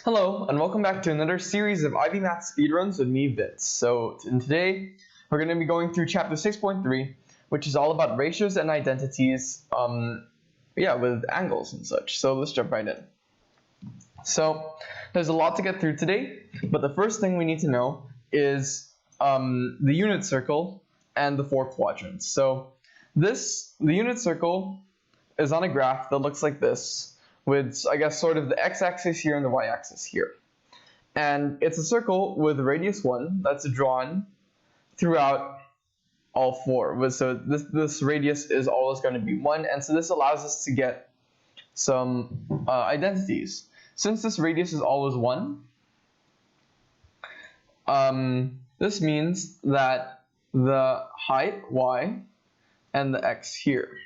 Hello, and welcome back to another series of IB Math Speedruns with me, Vince. So, today, we're going to be going through Chapter 6.3, which is all about ratios and identities, with angles and such. So, let's jump right in. So, there's a lot to get through today, but the first thing we need to know is the unit circle and the four quadrants. So, the unit circle is on a graph that looks like this, with, I guess, sort of the x-axis here and the y-axis here. And it's a circle with radius 1 that's drawn throughout all four. So this radius is always going to be 1, and so this allows us to get some identities. Since this radius is always 1, this means that the height y and the x here.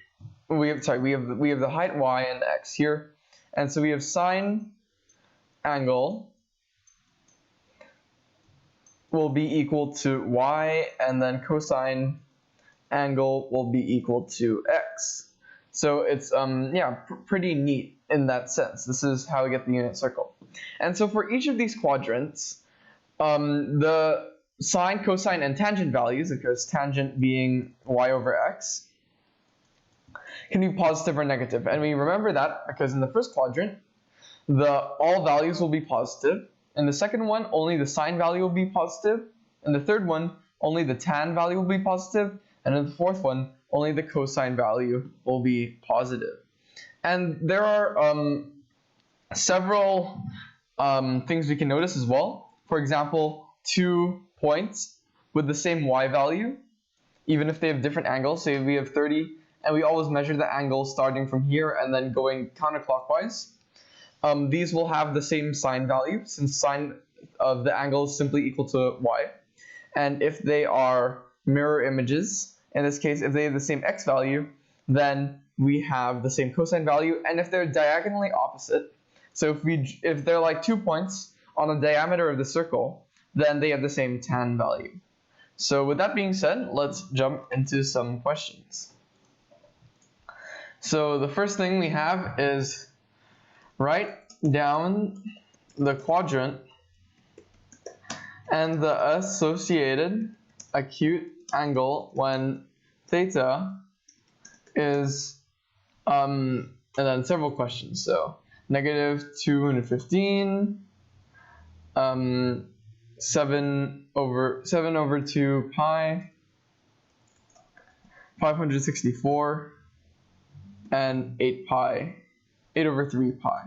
We have the height y and the x here. And so we have sine angle will be equal to y, and then cosine angle will be equal to x. So it's pretty neat in that sense. This is how we get the unit circle. And so for each of these quadrants, the sine, cosine, and tangent values, because tangent being y over x, can be positive or negative. And we remember that because in the first quadrant, all values will be positive. In the second one, only the sine value will be positive. In the third one, only the tan value will be positive. And in the fourth one, only the cosine value will be positive. And there are several things we can notice as well. For example, 2 points with the same y value, even if they have different angles. Say we have 30, and we always measure the angle starting from here and then going counterclockwise. These will have the same sine value, since sine of the angle is simply equal to y. And if they are mirror images, in this case, if they have the same x value, then we have the same cosine value. And if they're diagonally opposite, so if they're like 2 points on the diameter of the circle, then they have the same tan value. So with that being said, let's jump into some questions. So the first thing we have is write down the quadrant and the associated acute angle when theta is, and then several questions. So negative 215, 7 over 2 pi, 564, and 8 over 3 pi.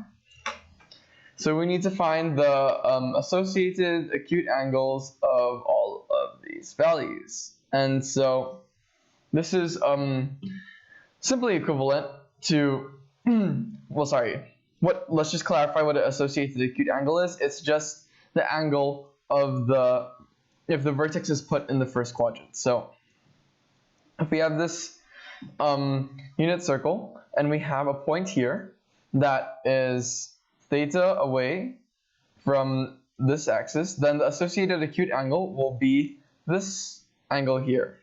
So we need to find the associated acute angles of all of these values. And so this is simply equivalent to, let's just clarify what an associated acute angle is. It's just the angle of if the vertex is put in the first quadrant. So if we have this unit circle, and we have a point here that is theta away from this axis, then the associated acute angle will be this angle here.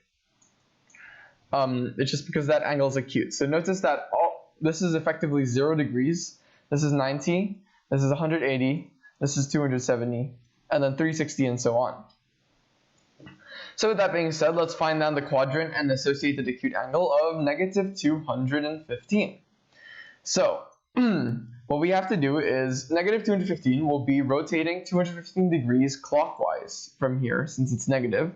It's just because that angle is acute. So notice that this is effectively 0 degrees, this is 90, this is 180, this is 270, and then 360, and so on. So with that being said, let's find down the quadrant and the associated acute angle of negative 215. So what we have to do is negative 215 will be rotating 215 degrees clockwise from here, since it's negative.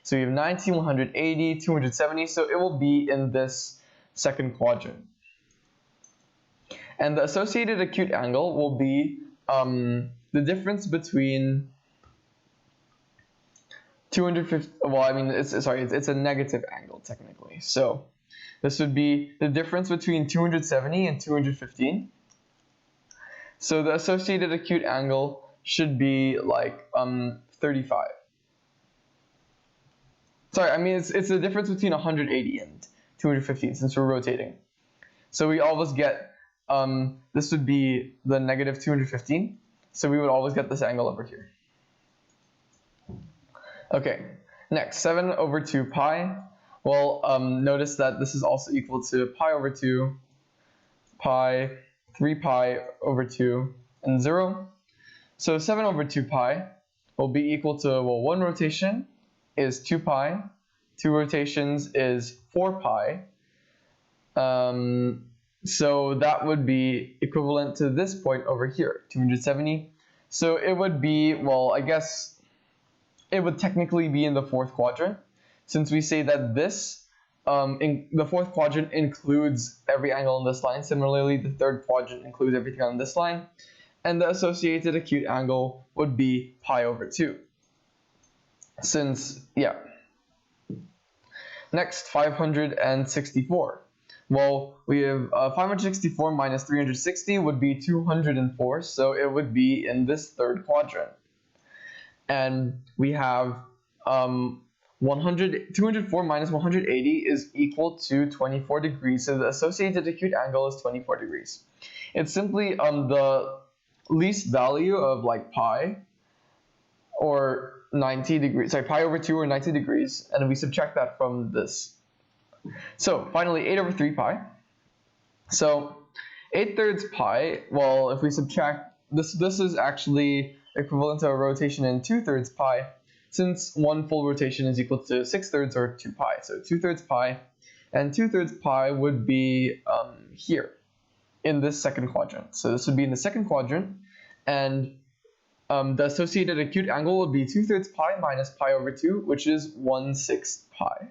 So we have 90, 180, 270, so it will be in this second quadrant. And the associated acute angle will be the difference between 250, it's a negative angle technically. So this would be the difference between 270 and 215. So the associated acute angle should be like 35. It's the difference between 180 and 215 since we're rotating. So we always get, this would be the negative 215. So we would always get this angle over here. Okay, next, 7 over 2 pi. Well, notice that this is also equal to pi over 2, pi, 3 pi over 2, and 0. So 7 over 2 pi will be equal to, well, 1 rotation is 2 pi, 2 rotations is 4 pi. So that would be equivalent to this point over here, 270. So it would be, well, I guess it would technically be in the fourth quadrant, since we say that this, the fourth quadrant includes every angle on this line. Similarly, the third quadrant includes everything on this line. And the associated acute angle would be pi over 2. Since, yeah. Next, 564. Well, we have 564 minus 360 would be 204, so it would be in this third quadrant. And we have 204 minus 180 is equal to 24 degrees, so the associated acute angle is 24 degrees. It's simply the least value of like pi or 90 degrees, sorry, pi over 2 or 90 degrees, and we subtract that from this. So finally, 8 over 3 pi. So 8/3 pi, well, if we subtract, this is actually equivalent to a rotation in 2/3 pi, since one full rotation is equal to 6/3 or 2 pi. So 2/3 pi, and 2/3 pi would be here in this second quadrant. So this would be in the second quadrant, and the associated acute angle would be 2/3 pi minus pi over 2, which is 1/6 pi.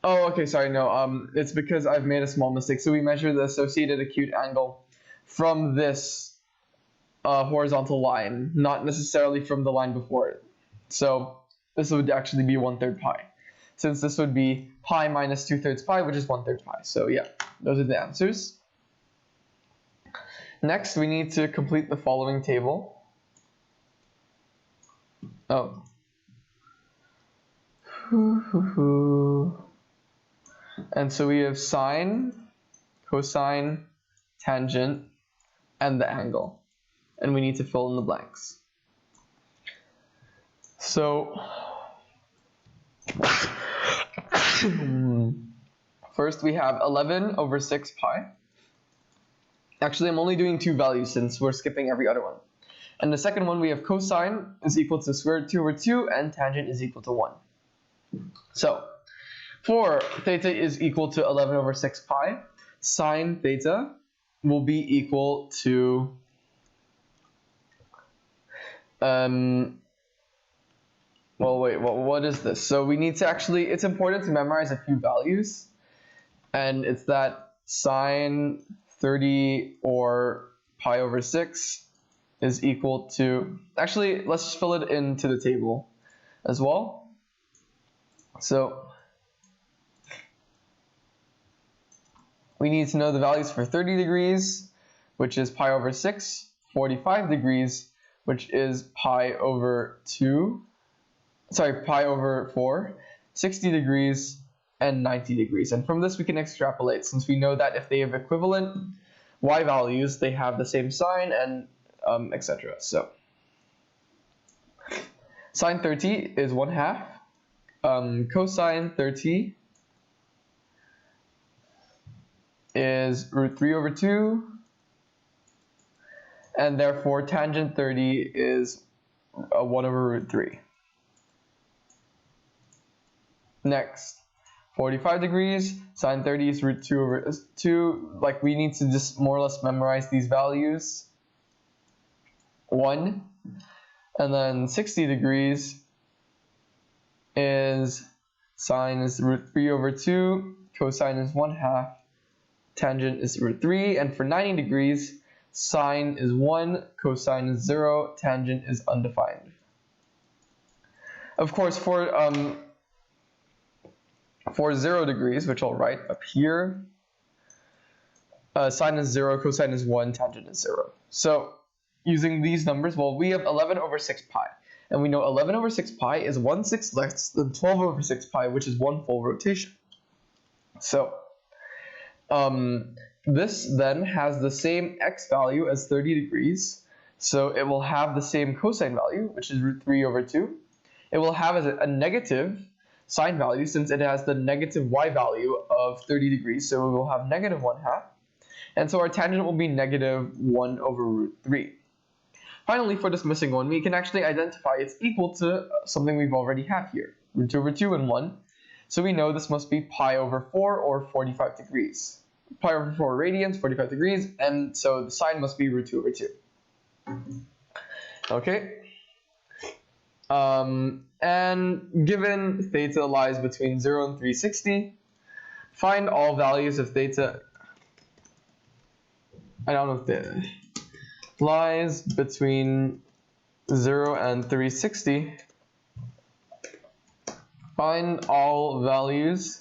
Oh, okay, sorry, no, it's because I've made a small mistake. So we measure the associated acute angle from this horizontal line, not necessarily from the line before it. So this would actually be 1/3 pi, since this would be pi minus 2/3 pi, which is 1/3 pi. So yeah, those are the answers. Next, we need to complete the following table. Oh. And so we have sine, cosine, tangent, and the angle. And we need to fill in the blanks. So, first we have 11 over 6 pi. Actually, I'm only doing 2 values since we're skipping every other one. And the second one, we have cosine is equal to square root 2 over 2, and tangent is equal to 1. So, for theta is equal to 11 over 6 pi, sine theta will be equal to well, wait, what is this? So we need to actually, it's important to memorize a few values, and it's that sine 30 or pi over 6 is equal to, actually, let's just fill it into the table as well. So we need to know the values for 30 degrees, which is pi over 6, 45 degrees, which is pi over 4, 60 degrees, and 90 degrees. And from this we can extrapolate, since we know that if they have equivalent y values, they have the same sign, and etc. So sine 30 is 1/2. Cosine 30 is root 3 over 2, and therefore tangent 30 is 1 over root 3. Next, 45 degrees, sine 30 is root 2 over 2. Like, we need to just more or less memorize these values. 1. And then 60 degrees is sine is root 3 over 2, cosine is 1/2, tangent is root 3, and for 90 degrees, sine is 1, cosine is 0, tangent is undefined. Of course, for 0 degrees, which I'll write up here, sine is 0, cosine is 1, tangent is 0. So using these numbers, well, we have 11 over 6 pi. And we know 11 over 6 pi is 1/6 less than 12 over 6 pi, which is 1 full rotation. So this then has the same x value as 30 degrees. So it will have the same cosine value, which is root 3 over 2. It will have as a negative sine value, since it has the negative y value of 30 degrees. So we will have negative 1/2. And so our tangent will be negative 1 over root 3. Finally, for this missing one, we can actually identify it's equal to something we've already have here, root 2 over 2 and 1. So we know this must be pi over 4 or 45 degrees. Pi over 4 radians, 45 degrees, and so the sine must be root 2 over 2. Okay. And given theta lies between 0 and 360, find all values of theta. I don't know if theta lies between 0 and 360. Find all values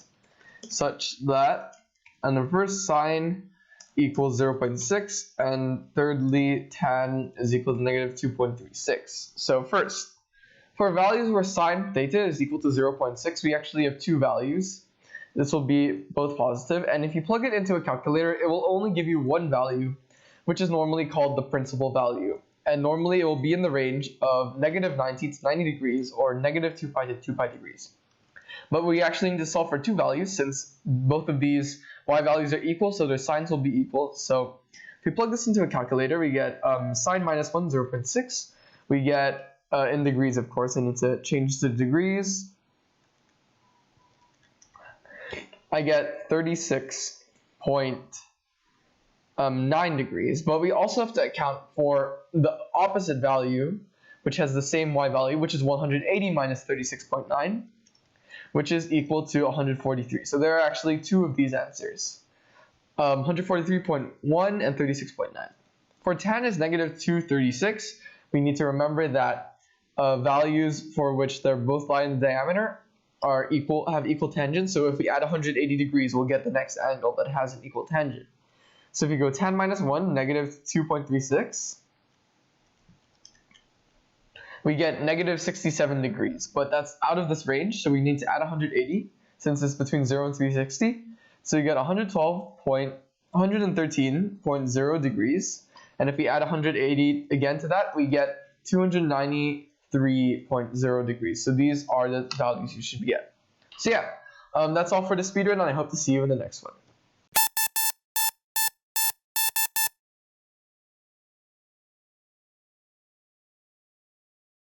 such that, and the first sine equals 0.6, and thirdly tan is equal to negative 2.36. So first, for values where sine theta is equal to 0.6, we actually have two values. This will be both positive, and if you plug it into a calculator, it will only give you one value, which is normally called the principal value. And normally it will be in the range of negative 90 to 90 degrees or negative 2 pi to 2 pi degrees. But we actually need to solve for two values since both of these y values are equal, so their signs will be equal. So if we plug this into a calculator, we get sine minus 1, 0.6. We get, in degrees of course, I need to change the degrees. I get 36.9 degrees, but we also have to account for the opposite value, which has the same y value, which is 180 minus 36.9, which is equal to 143. So there are actually two of these answers, 143.1 and 36.9. For tan is negative 236, we need to remember that values for which they're both lie in the diameter are equal, have equal tangents. So if we add 180 degrees, we'll get the next angle that has an equal tangent. So if you go tan minus 1, negative 2.36, we get negative 67 degrees. But that's out of this range, so we need to add 180 since it's between 0 and 360. So you get 113.0 degrees. And if we add 180 again to that, we get 293.0 degrees. So these are the values you should get. So yeah, that's all for the speedrun, and I hope to see you in the next one.